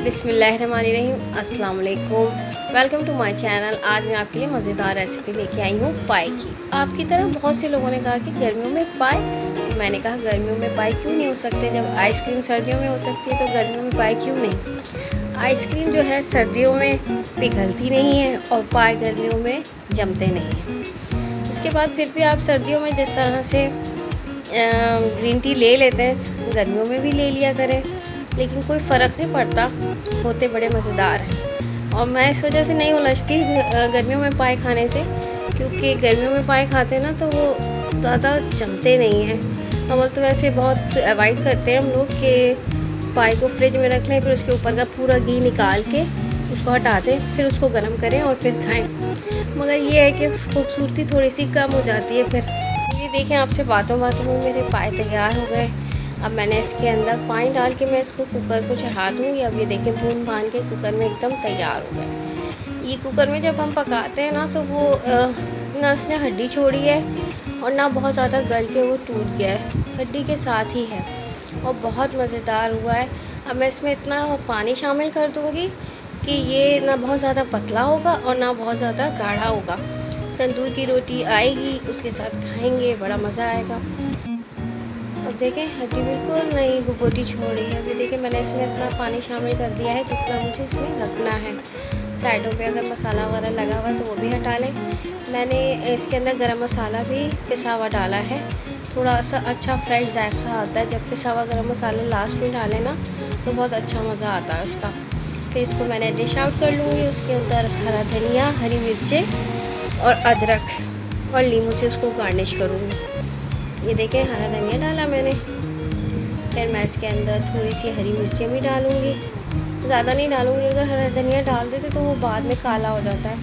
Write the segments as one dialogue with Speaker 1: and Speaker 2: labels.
Speaker 1: बिस्मिल्लाहिर्रहमानिर्रहीम, अस्सलाम वालेकुम। Welcome to my channel. आज मैं आपके लिए मज़ेदार रेसिपी लेके आई हूँ पाए की। आपकी तरह बहुत से लोगों ने कहा कि गर्मियों में पाए, मैंने कहा गर्मियों में पाए क्यों नहीं हो सकते, जब आइसक्रीम सर्दियों में हो सकती है तो गर्मियों में पाए क्यों नहीं। आइसक्रीम जो है सर्दियों में पिघलती नहीं है और पाए गर्मियों में जमते नहीं हैं। उसके बाद फिर भी आप सर्दियों में जिस तरह से ग्रीन टी ले लेते हैं, गर्मियों में भी ले लिया करें, लेकिन कोई फ़र्क नहीं पड़ता, होते बड़े मज़ेदार हैं। और मैं इस वजह से नहीं उलझती गर्मियों में पाए खाने से, क्योंकि गर्मियों में पाए खाते हैं ना तो वो ज़्यादा जमते नहीं हैं। अव्वल तो वैसे बहुत अवॉइड करते हैं हम लोग कि पाए को फ्रिज में रख लें, फिर उसके ऊपर का पूरा घी निकाल के उसको हटा दें, फिर उसको गर्म करें और फिर खाएँ। मगर ये है कि खूबसूरती थोड़ी सी कम हो जाती है। फिर ये देखें, आपसे बातों बातों में मेरे पाए तैयार हो गए। अब मैंने इसके अंदर पानी डाल के मैं इसको कुकर को चढ़ा दूँगी। अब ये देखें, भून भान के कुकर में एकदम तैयार हो गए। ये कुकर में जब हम पकाते हैं ना तो वो ना उसने हड्डी छोड़ी है और ना बहुत ज़्यादा गल के वो टूट गया है, हड्डी के साथ ही है और बहुत मज़ेदार हुआ है। अब मैं इसमें इतना पानी शामिल कर दूँगी कि ये ना बहुत ज़्यादा पतला होगा और ना बहुत ज़्यादा गाढ़ा होगा। तंदूर की रोटी आएगी, उसके साथ खाएंगे, बड़ा मज़ा आएगा। अब देखें, हड्डी बिल्कुल नहीं गुबोटी छोड़ी है। अभी देखें, मैंने इसमें इतना पानी शामिल कर दिया है जितना मुझे इसमें रखना है। साइडों पे अगर मसाला वगैरह लगा हुआ है तो वो भी हटा लें। मैंने इसके अंदर गरम मसाला भी पिसा हुआ डाला है, थोड़ा सा अच्छा फ्रेश जायका आता है जब पिसा हुआ गरम मसाला लास्ट में डालें ना तो बहुत अच्छा मज़ा आता है उसका। फिर इसको मैंने डिश आउट कर लूँगी। उसके अंदर हरा धनिया, हरी मिर्चें और अदरक और नींबू से उसको गार्निश करूँगी। ये देखें, हरा धनिया डाला मैंने, फिर मैं इसके अंदर थोड़ी सी हरी मिर्चें भी डालूँगी, ज़्यादा नहीं डालूँगी। अगर हरा धनिया डाल देते तो वो बाद में काला हो जाता है,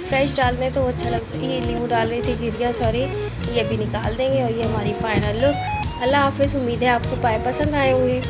Speaker 1: फ्रेश डाल दें तो अच्छा लगता है। ये नींबू डाल रही थी, गिर गया, सॉरी। ये भी निकाल देंगे और ये हमारी फ़ाइनल लुक। अल्लाह हाफ़िज़। उम्मीद है आपको पाए पसंद आए होंगे।